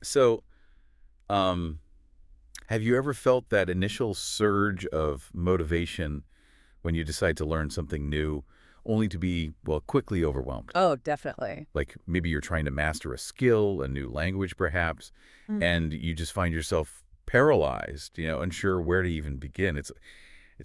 So, um, have you ever felt that initial surge of motivation when you decide to learn something new, only to be, well, quickly overwhelmed? Oh, definitely. Like maybe you're trying to master a skill, a new language perhaps, Mm. and you just find yourself paralyzed, unsure where to even begin. It's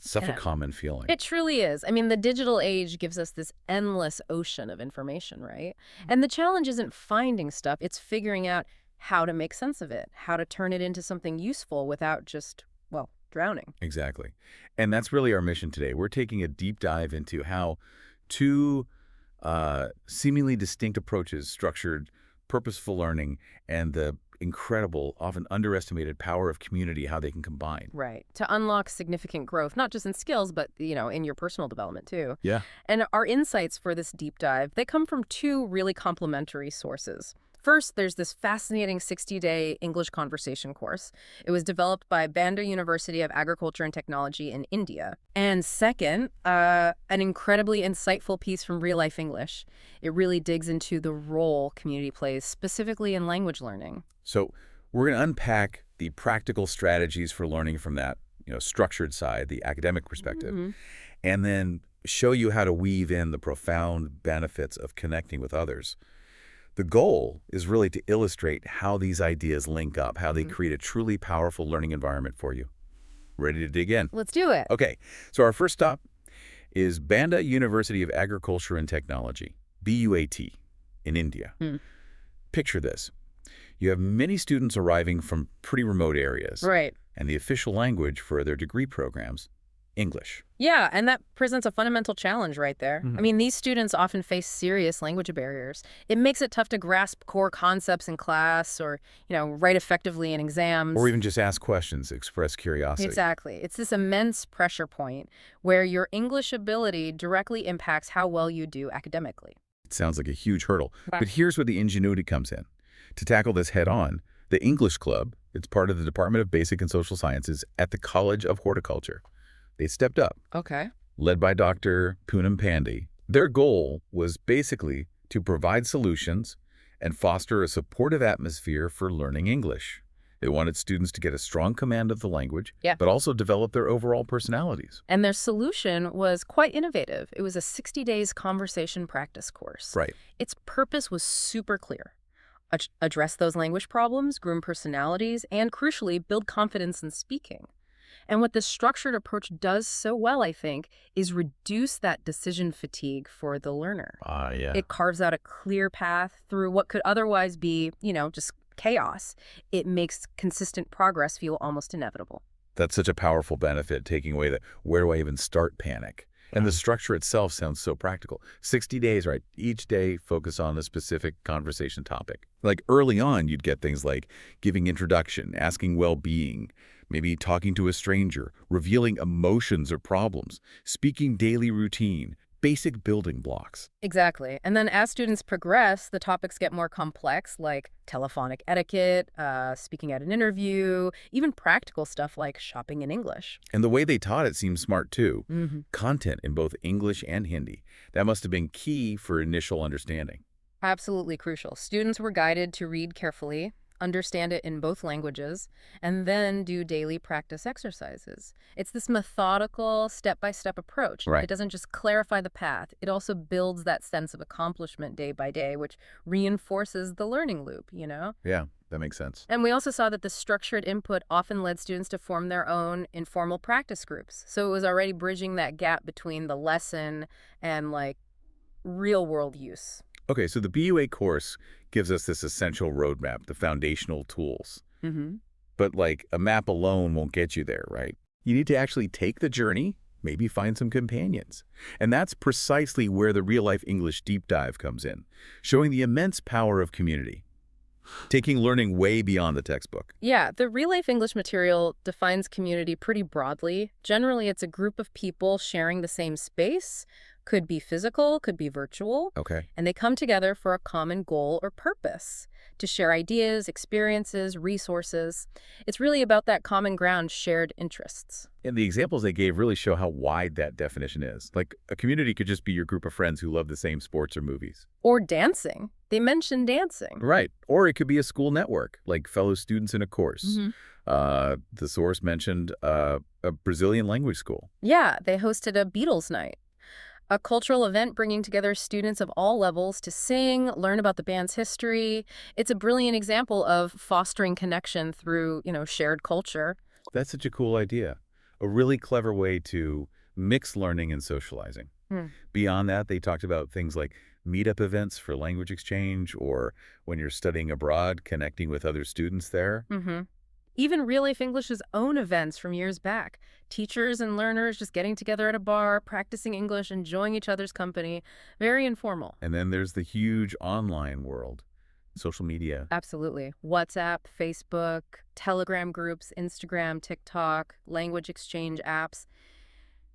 such a Yeah. common feeling. It truly is. I mean, the digital age gives us this endless ocean of information, right? And the challenge isn't finding stuff, it's figuring out how to make sense of it, how to turn it into something useful without just, well, drowning. Exactly. And that's really our mission today. We're taking a deep dive into how two seemingly distinct approaches structured purposeful learning and the incredible, often underestimated power of community, how they can combine. Right. To unlock significant growth, not just in skills, but, in your personal development too. Yeah. And our insights for this deep dive, they come from two really complementary sources. First, there's this fascinating 60-day English conversation course. It was developed by Banda University of Agriculture and Technology in India. And second, an incredibly insightful piece from Real Life English. It really digs into the role community plays, specifically in language learning. So we're going to unpack the practical strategies for learning from that, structured side, the academic perspective, Hmm. and then show you how to weave in the profound benefits of connecting with others. The goal is really to illustrate how these ideas link up, how they create a truly powerful learning environment for you. Ready to dig in? Let's do it. Okay, so our first stop is Banda University of Agriculture and Technology, BUAT, in India. Hmm. Picture this. You have many students arriving from pretty remote areas, Right. and the official language for their degree programs, English. Yeah, and that presents a fundamental challenge right there. I Mhm. mean, these students often face serious language barriers. It makes it tough to grasp core concepts in class or, write effectively in Or exams. even just ask questions, express curiosity. Exactly. It's this immense pressure point where your English ability directly impacts how well you do academically. It sounds like a huge hurdle. Right. But here's where the ingenuity comes in. To tackle this head on, the English Club, it's part of the Department of Basic and Social Sciences at the College of Horticulture. They stepped up, Okay. led by Dr. Poonam Pandey. Their goal was basically to provide solutions and foster a supportive atmosphere for learning English. They wanted students to get a strong command of the language, Yeah. but also develop their overall personalities. And their solution was quite innovative. It was a 60 days conversation practice course. Right. Its purpose was super clear. Address those language problems, groom personalities, and crucially, build confidence in speaking. And what this structured approach does so well, I think, is reduce that decision fatigue for the learner. Yeah. It carves out a clear path through what could otherwise be, just chaos. It makes consistent progress feel almost inevitable. That's such a powerful benefit, taking away the where do I even start panic. And the structure itself sounds so practical. 60 days, right? Each day focus on a specific conversation topic. Like early on, you'd get things like giving introduction, asking well-being, maybe talking to a stranger, revealing emotions or problems, speaking daily routine, basic building blocks. Exactly. And then as students progress, the topics get more complex, like telephonic etiquette, speaking at an interview, even practical stuff like shopping in English. And the way they taught it seemed smart too. Hmm. Content in both English and Hindi. That must have been key for initial understanding. Absolutely crucial. Students were guided to read carefully, understand it in both languages, and then do daily practice exercises. It's this methodical, step-by-step approach. Right. It doesn't just clarify the path, it also builds that sense of accomplishment day by day, which reinforces the learning loop. Yeah, that makes sense. And we also saw that the structured input often led students to form their own informal practice groups. So it was already bridging that gap between the lesson and, like, real-world use. Okay, so the BUA course gives us this essential roadmap, the foundational tools. Mm-hmm. But like a map alone won't get you there, right? You need to actually take the journey, maybe find some companions. And that's precisely where the real-life English deep dive comes in, showing the immense power of community, taking learning way beyond the textbook. Yeah, the real-life English material defines community pretty broadly. Generally, it's a group of people sharing the same space, Could be physical, could be virtual, Okay. and they come together for a common goal or purpose to share ideas, experiences, resources. It's really about that common ground, shared interests. And the examples they gave really show how wide that definition is. Like, a community could just be your group of friends who love the same sports or movies. Or dancing. They mentioned dancing. Right. Or it could be a school network, like fellow students in a course. Mhm. The source mentioned a Brazilian language school. Yeah, they hosted a Beatles night, a cultural event bringing together students of all levels to sing, learn about the band's history. It's a brilliant example of fostering connection through, shared culture. That's such a cool idea. A really clever way to mix learning and socializing. Hmm. Beyond that, they talked about things like meetup events for language exchange, or when you're studying abroad, connecting with other students there. Mm-hmm. Even Real Life English's own events from years back. Teachers and learners just getting together at a bar, practicing English, enjoying each other's company. Very informal. And then there's the huge online world, social media. Absolutely. WhatsApp, Facebook, Telegram groups, Instagram, TikTok, language exchange apps.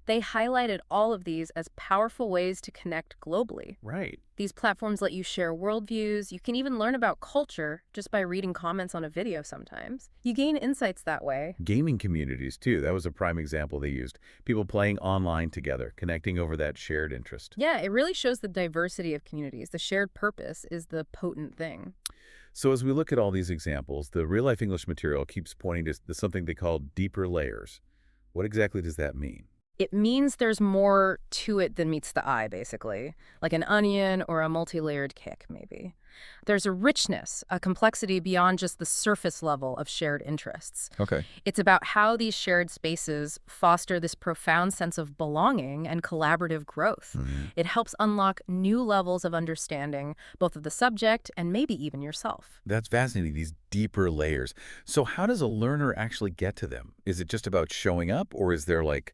They highlighted all of these as powerful ways to connect globally. Right. These platforms let you share worldviews. You can even learn about culture just by reading comments on a video sometimes. You gain insights that way. Gaming communities, too. That was a prime example they used. People playing online together, connecting over that shared interest. Yeah, it really shows the diversity of communities. The shared purpose is the potent thing. So as we look at all these examples, the real-life English material keeps pointing to something they call deeper layers. What exactly does that mean? It means there's more to it than meets the eye, basically, like an onion or a multi-layered cake, maybe. There's a richness, a complexity beyond just the surface level of shared interests. Okay. It's about how these shared spaces foster this profound sense of belonging and collaborative growth. It helps unlock new levels of understanding, both of the subject and maybe even yourself. That's fascinating, these deeper layers. So how does a learner actually get to them? Is it just about showing up, or is there like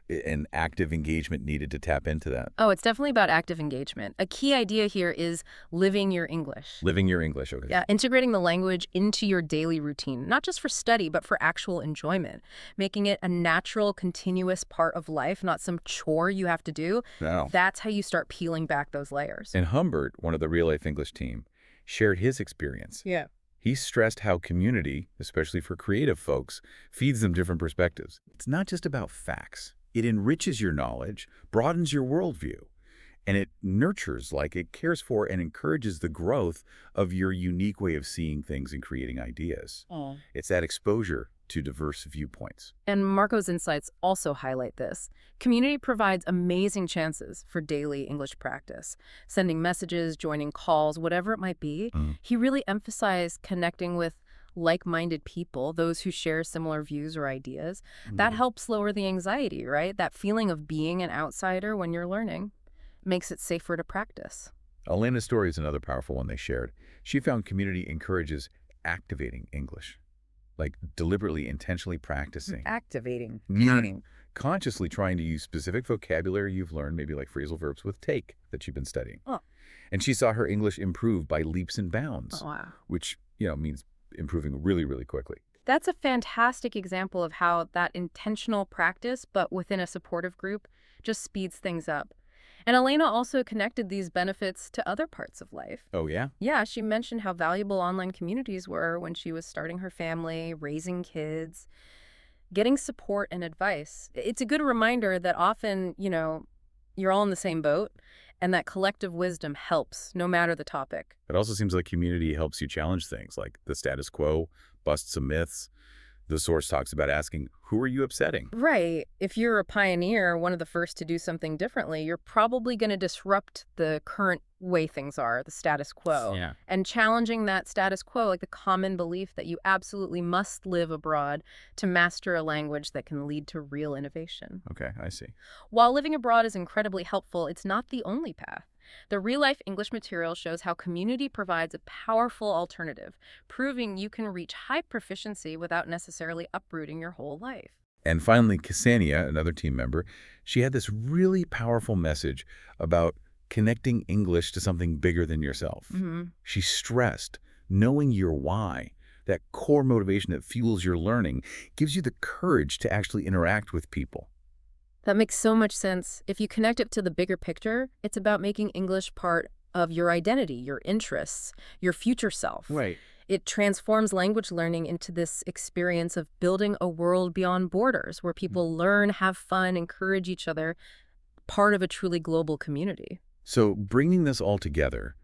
an active engagement needed to tap into that? Oh, it's definitely about active engagement. A key idea here is living your English. Living your English, okay. Yeah, integrating the language into your daily routine, not just for study, but for actual enjoyment, making it a natural, continuous part of life, not some chore you have to do. No. That's how you start peeling back those layers. And Humbert, one of the Real Life English team, shared his experience. Yeah. He stressed how community, especially for creative folks, feeds them different perspectives. It's not just about facts. It enriches your knowledge, broadens your worldview, and it nurtures, like it cares for and encourages the growth of your unique way of seeing things and creating ideas. It's that exposure to diverse viewpoints. And Marco's insights also highlight this. Community provides amazing chances for daily English practice. Sending messages, joining calls, whatever it might be. He really emphasized connecting with like-minded people, those who share similar views or ideas. That helps lower the anxiety, right? That feeling of being an outsider when you're learning makes it safer to practice. Elena's story is another powerful one they shared. She found community encourages activating English, like deliberately, intentionally practicing. Activating. Meaning, consciously trying to use specific vocabulary you've learned, maybe like phrasal verbs with take that you've been studying. Oh. And she saw her English improve by leaps and bounds, Oh, wow. which, means improving really, really quickly. That's a fantastic example of how that intentional practice, but within a supportive group, just speeds things up. And Elena also connected these benefits to other parts of life. Oh, yeah? Yeah, she mentioned how valuable online communities were when she was starting her family, raising kids, getting support and advice. It's a good reminder that often, you're all in the same boat, and that collective wisdom helps, no matter the topic. It also seems like community helps you challenge things like the status quo, bust some myths. The source talks about asking, who are you upsetting? Right. If you're a pioneer, one of the first to do something differently, you're probably going to disrupt the current way things are, the status quo. Yeah. And challenging that status quo, like the common belief that you absolutely must live abroad to master a language that can lead to real innovation. Okay, I see. While living abroad is incredibly helpful, it's not the only path. The real-life English material shows how community provides a powerful alternative, proving you can reach high proficiency without necessarily uprooting your whole life. And finally, Ksenia, another team member, she had this really powerful message about connecting English to something bigger than yourself. She stressed knowing your why, that core motivation that fuels your learning, gives you the courage to actually interact with people. That makes so much sense. If you connect it to the bigger picture, it's about making English part of your identity, your interests, your future self. Right. It transforms language learning into this experience of building a world beyond borders where people learn, have fun, encourage each other, part of a truly global community. So bringing this all together,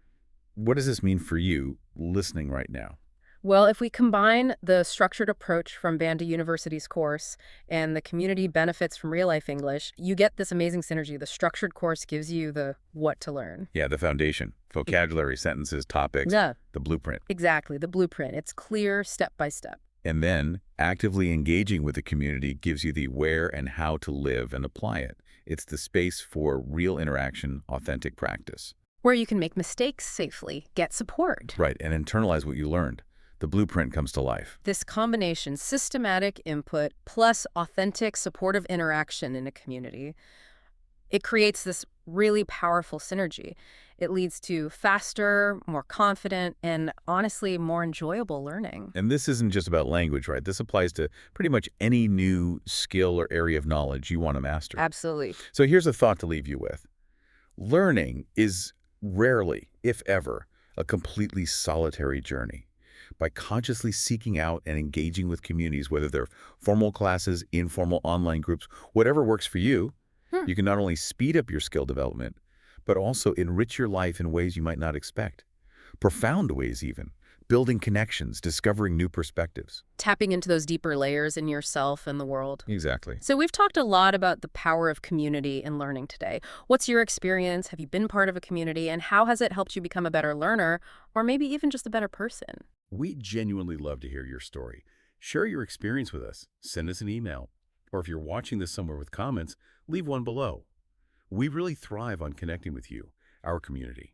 what does this mean for you listening right now? Well, if we combine the structured approach from Banda University's course and the community benefits from real life English, you get this amazing synergy. The structured course gives you the what to learn. Yeah, the foundation, vocabulary, sentences, topics, Yeah, the blueprint. exactly. The blueprint. It's clear step by step. And then actively engaging with the community gives you the where and how to live and apply it. It's the space for real interaction, authentic practice. Where you can make mistakes safely, get support. Right, and internalize what you learned. The blueprint comes to life. This combination, systematic input plus authentic supportive interaction in a community, it creates this really powerful synergy. It leads to faster, more confident, and honestly, more enjoyable learning. And this isn't just about language, right? This applies to pretty much any new skill or area of knowledge you want to master. Absolutely. So here's a thought to leave you with. Learning is rarely, if ever, a completely solitary journey. By consciously seeking out and engaging with communities, whether they're formal classes, informal online groups, whatever works for you, you can not only speed up your skill development, but also enrich your life in ways you might not expect. Profound ways even. Building connections, discovering new perspectives. Tapping into those deeper layers in yourself and the world. Exactly. So we've talked a lot about the power of community in learning today. What's your experience? Have you been part of a community? And how has it helped you become a better learner or maybe even just a better person? We genuinely love to hear your story. Share your experience with us. Send us an email. Or if you're watching this somewhere with comments, leave one below. We really thrive on connecting with you, our community.